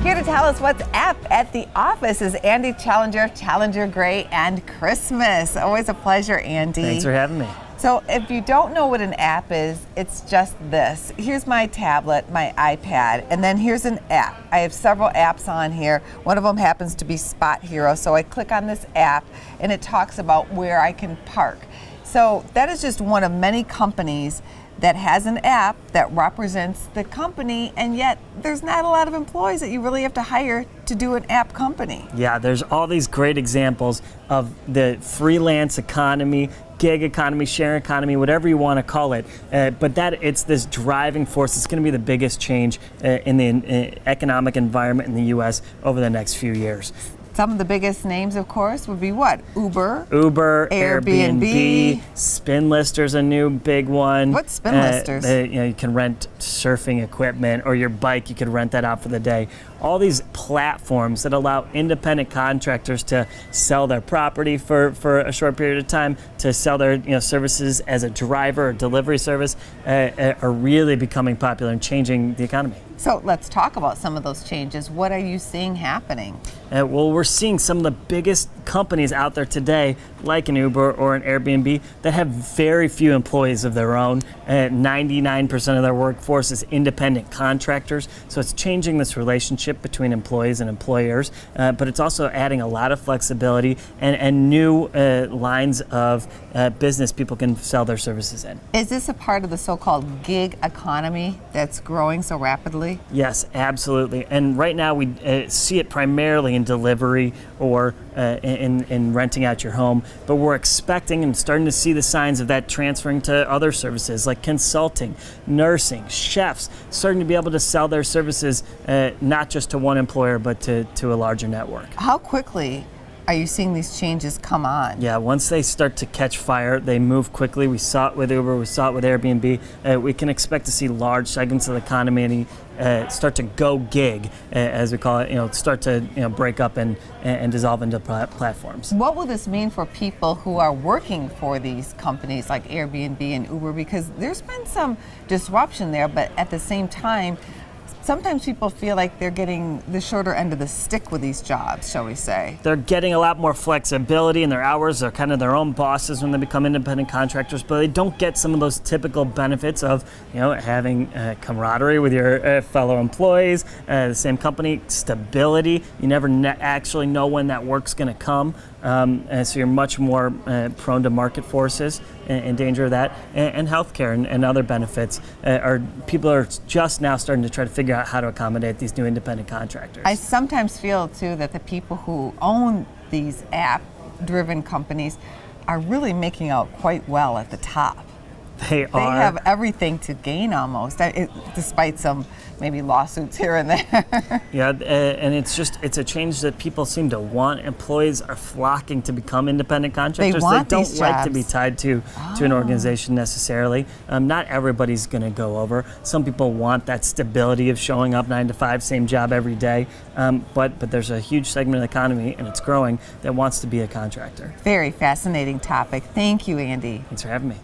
Here to tell us what's up at the office is Andy Challenger, Challenger Gray, and Christmas. Always a pleasure, Andy. Thanks for having me. So if you don't know what an app is, it's just this. Here's my tablet, my iPad, and then here's an app. I have several apps on here. One of them happens to be Spot Hero, so I click on this app and it talks about where I can park. So that is just one of many companies that has an app that represents the company, and yet there's not a lot of employees that you really have to hire to do an app company. Yeah, there's all these great examples of the freelance economy, gig economy, share economy, whatever you want to call it. But that it's this driving force. It's going to be the biggest change in the economic environment in the U.S. over the next few years. Some of the biggest names, of course, would be what? Uber, Airbnb, Spinlister's a new big one. What's Spinlisters? You can rent surfing equipment, or your bike, you could rent that out for the day. All these platforms that allow independent contractors to sell their property for a short period of time, to sell their services as a driver or delivery service, are really becoming popular and changing the economy. So let's talk about some of those changes. What are you seeing happening? Well, we're seeing some of the biggest companies out there today, like an Uber or an Airbnb, that have very few employees of their own. 99% of their workforce is independent contractors. So it's changing this relationship between employees and employers, but it's also adding a lot of flexibility and new lines of business people can sell their services in. Is this a part of the so-called gig economy that's growing so rapidly? Yes, absolutely. And right now we see it primarily in delivery or in renting out your home, but we're expecting and starting to see the signs of that transferring to other services like consulting, nursing, chefs, starting to be able to sell their services not just to one employer but to a larger network. How quickly are you seeing these changes come on? Yeah, once they start to catch fire, they move quickly. We saw it with Uber, we saw it with Airbnb. We can expect to see large segments of the economy start to go gig, as we call it, start to break up and dissolve into platforms. What will this mean for people who are working for these companies like Airbnb and Uber? Because there's been some disruption there, but at the same time, sometimes people feel like they're getting the shorter end of the stick with these jobs, shall we say. They're getting a lot more flexibility in their hours. They're kind of their own bosses when they become independent contractors, but they don't get some of those typical benefits of having camaraderie with your fellow employees, the same company, stability. You never actually know when that work's going to come. So you're much more prone to market forces and danger of that, and healthcare and other benefits. People are just now starting to try to figure out how to accommodate these new independent contractors. I sometimes feel too that the people who own these app-driven companies are really making out quite well at the top. They have everything to gain almost, despite some maybe lawsuits here and there. Yeah, and it's a change that people seem to want. Employees are flocking to become independent contractors. They don't like to be tied to an organization necessarily. Not everybody's going to go over. Some people want that stability of showing up 9 to 5, same job every day. But there's a huge segment of the economy, and it's growing, that wants to be a contractor. Very fascinating topic. Thank you, Andy. Thanks for having me.